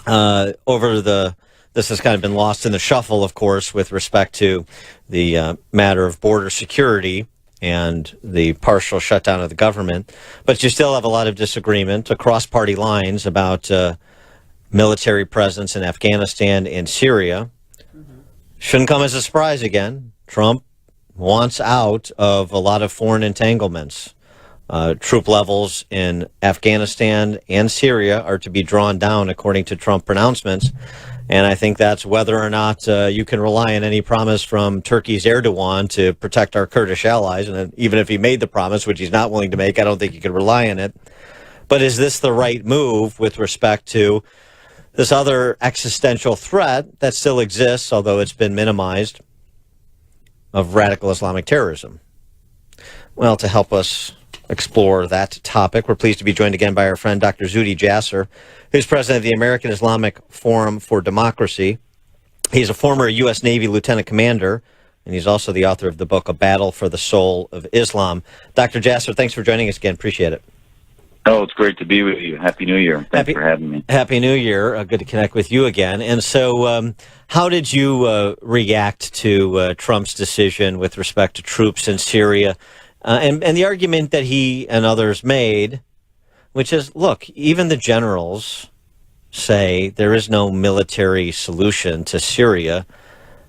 This has kind of been lost in the shuffle, of course, with respect to the matter of border security and the partial shutdown of the government. But you still have a lot of disagreement across party lines about military presence in Afghanistan and Syria. Shouldn't come as a surprise again. Trump wants out of a lot of foreign entanglements. Troop levels in Afghanistan and Syria are to be drawn down, according to Trump pronouncements. And I think that's whether or not you can rely on any promise from Turkey's Erdogan to protect our Kurdish allies. And even if he made the promise, which he's not willing to make, I don't think you can rely on it. But is this the right move with respect to this other existential threat that still exists, although it's been minimized, of radical Islamic terrorism? Well, to help us explore that topic, we're pleased to be joined again by our friend Dr. Zuhdi Jasser, who's president of the American Islamic Forum for Democracy. He's a former U.S. Navy lieutenant commander, and he's also the author of the book A Battle for the Soul of Islam. Dr. Jasser, thanks for joining us again. Appreciate it. Oh, it's great to be with you. Happy New Year. Thanks for having me. Happy New Year. Good to connect with you again. And so how did you react to Trump's decision with respect to troops in Syria? And the argument that he and others made, which is, look, even the generals say there is no military solution to Syria.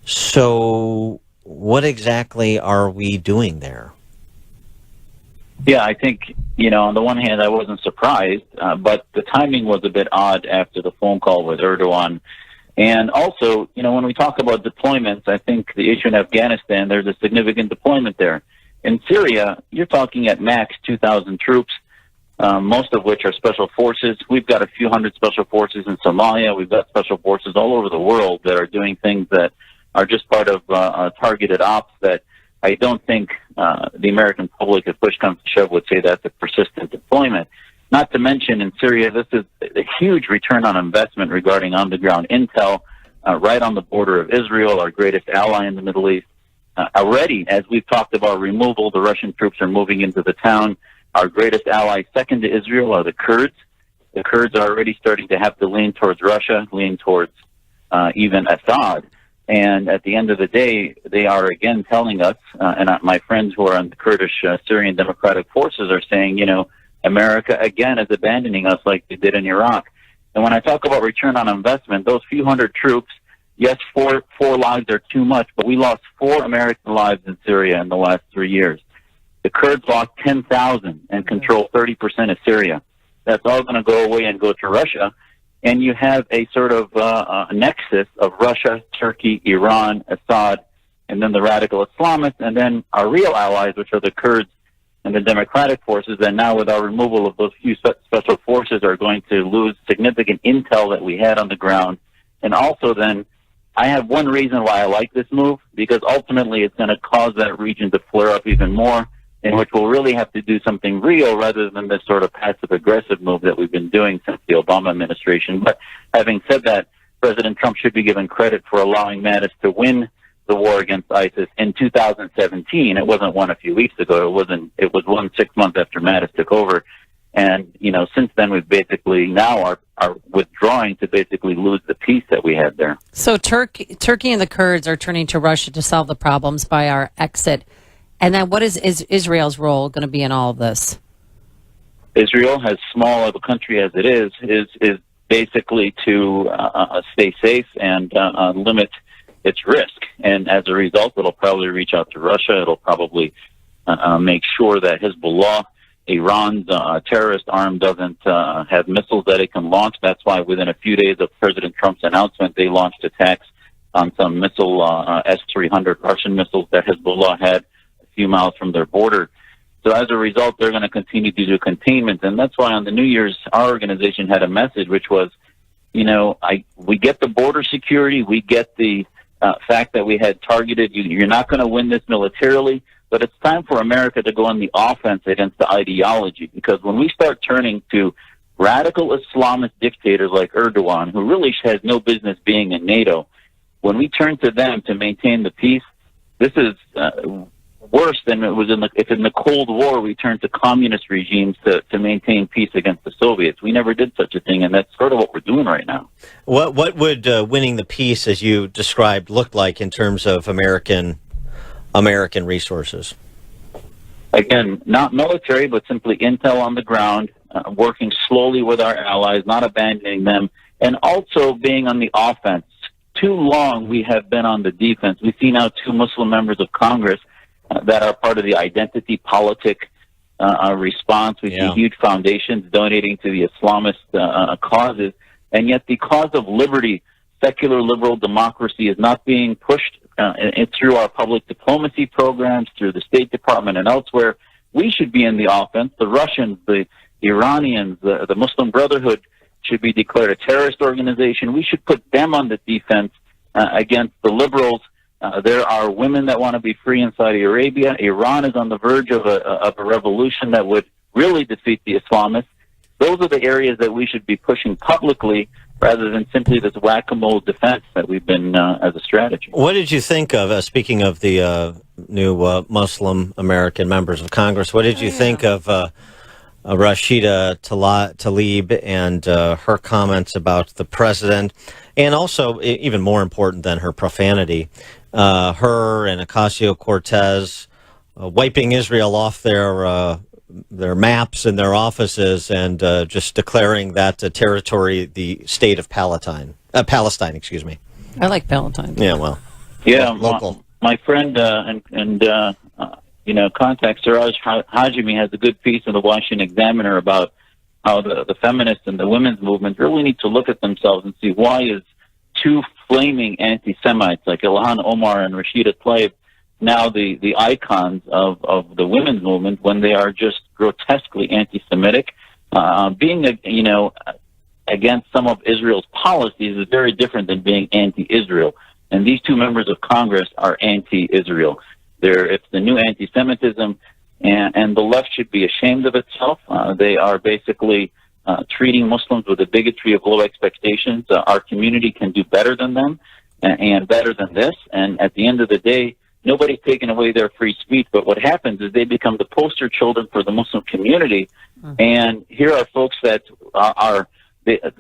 So what exactly are we doing there? Yeah, I think, on the one hand, I wasn't surprised, but the timing was a bit odd after the phone call with Erdogan. And also, when we talk about deployments, I think the issue in Afghanistan, there's a significant deployment there. In Syria, you're talking at max 2,000 troops, most of which are special forces. We've got a few hundred special forces in Somalia. We've got special forces all over the world that are doing things that are just part of targeted ops that I don't think the American public, if push comes to shove, would say that's a persistent deployment. Not to mention, in Syria, this is a huge return on investment regarding on-the-ground intel right on the border of Israel, our greatest ally in the Middle East. Already, as we've talked about removal, the Russian troops are moving into the town. Our greatest ally, second to Israel, are the Kurds. The Kurds are already starting to have to lean towards Russia, lean towards even Assad. And at the end of the day, they are again telling us, and my friends who are on the Kurdish Syrian Democratic Forces are saying, America again is abandoning us like they did in Iraq. And when I talk about return on investment, those few hundred troops, yes, four lives are too much, but we lost 4 American lives in Syria in the last 3 years. The Kurds lost 10,000 and control 30% of Syria. That's all going to go away and go to Russia. And you have a sort of a nexus of Russia, Turkey, Iran, Assad, and then the radical Islamists, and then our real allies, which are the Kurds and the democratic forces, that now with our removal of those few special forces are going to lose significant intel that we had on the ground. And also then, I have one reason why I like this move, because ultimately it's going to cause that region to flare up even more, in which we'll really have to do something real rather than this sort of passive-aggressive move that we've been doing since the Obama administration. But having said that, President Trump should be given credit for allowing Mattis to win the war against ISIS in 2017. It wasn't won a few weeks ago. It was won 6 months after Mattis took over. And, since then we've basically now are withdrawing to basically lose the peace that we had there. So Turkey and the Kurds are turning to Russia to solve the problems by our exit. And then what is Israel's role going to be in all of this? Israel, as small of a country as it is basically to stay safe and limit its risk. And as a result, it'll probably reach out to Russia. It'll probably make sure that Hezbollah, Iran's terrorist arm, doesn't have missiles that it can launch. That's why within a few days of President Trump's announcement, they launched attacks on some missile S-300 Russian missiles that Hezbollah had a few miles from their border. So as a result, they're going to continue to do containment. And that's why on the New Year's, our organization had a message, which was, we get the border security, we get the fact that we had targeted, you're not going to win this militarily, but it's time for America to go on the offense against the ideology, because when we start turning to radical Islamist dictators like Erdogan, who really has no business being in NATO, when we turn to them to maintain the peace, this is worse than it was if in the Cold War we turned to communist regimes to maintain peace against the Soviets. We never did such a thing, and that's sort of what we're doing right now. What would winning the peace, as you described, look like in terms of American resources? Again, not military, but simply intel on the ground, working slowly with our allies, not abandoning them, and also being on the offense. Too long we have been on the defense. We see now 2 Muslim members of Congress that are part of the identity politic response. We see huge foundations donating to the Islamist causes, and yet the cause of liberty, secular liberal democracy, is not being pushed through our public diplomacy programs, through the State Department and elsewhere. We should be in the offense. The Russians, the Iranians, the Muslim Brotherhood should be declared a terrorist organization. We should put them on the defense against the liberals. There are women that want to be free in Saudi Arabia. Iran is on the verge of a revolution that would really defeat the Islamists. Those are the areas that we should be pushing publicly rather than simply this whack-a-mole defense that we've been as a strategy. What did you think of, speaking of the new Muslim American members of Congress, what did you think of Rashida Tlaib and her comments about the president, and also, even more important than her profanity, her and Ocasio-Cortez wiping Israel off their maps and their offices, and just declaring that territory the state of Palestine. Excuse me. I like Palestine. Yeah, well, yeah, local. My friend contact Siraj Hajimi has a good piece in the Washington Examiner about how the feminists and the women's movement really need to look at themselves and see why is 2 flaming anti-Semites like Ilhan Omar and Rashida Tlaib now the icons of the women's movement when they are just grotesquely anti-Semitic. Being against some of Israel's policies is very different than being anti-Israel. And these 2 members of Congress are anti-Israel. It's the new anti-Semitism, and the left should be ashamed of itself. They are basically treating Muslims with a bigotry of low expectations. Our community can do better than them and better than this. And at the end of the day, nobody's taking away their free speech, but what happens is they become the poster children for the Muslim community. And here are folks that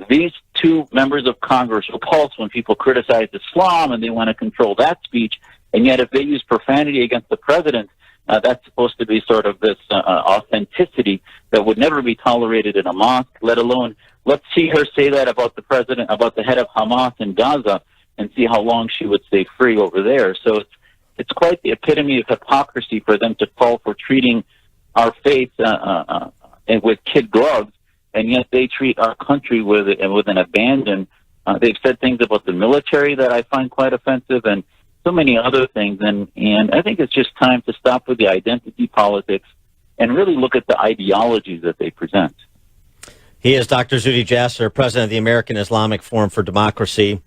these 2 members of Congress repulse when people criticize Islam and they want to control that speech. And yet if they use profanity against the president, that's supposed to be sort of this authenticity that would never be tolerated in a mosque, let alone let's see her say that about the president, about the head of Hamas in Gaza, and see how long she would stay free over there. So it's quite the epitome of hypocrisy for them to call for treating our faith with kid gloves, and yet they treat our country with an abandon. They've said things about the military that I find quite offensive, and so many other things. And I think it's just time to stop with the identity politics and really look at the ideologies that they present. He is Dr. Zuhdi Jasser, president of the American Islamic Forum for Democracy,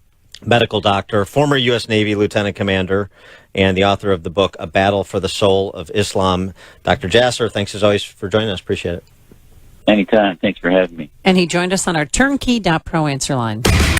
medical doctor, former U.S. Navy lieutenant commander, and the author of the book, A Battle for the Soul of Islam. Dr. Jasser, thanks as always for joining us. Appreciate it. Anytime. Thanks for having me. And he joined us on our turnkey.pro answer line.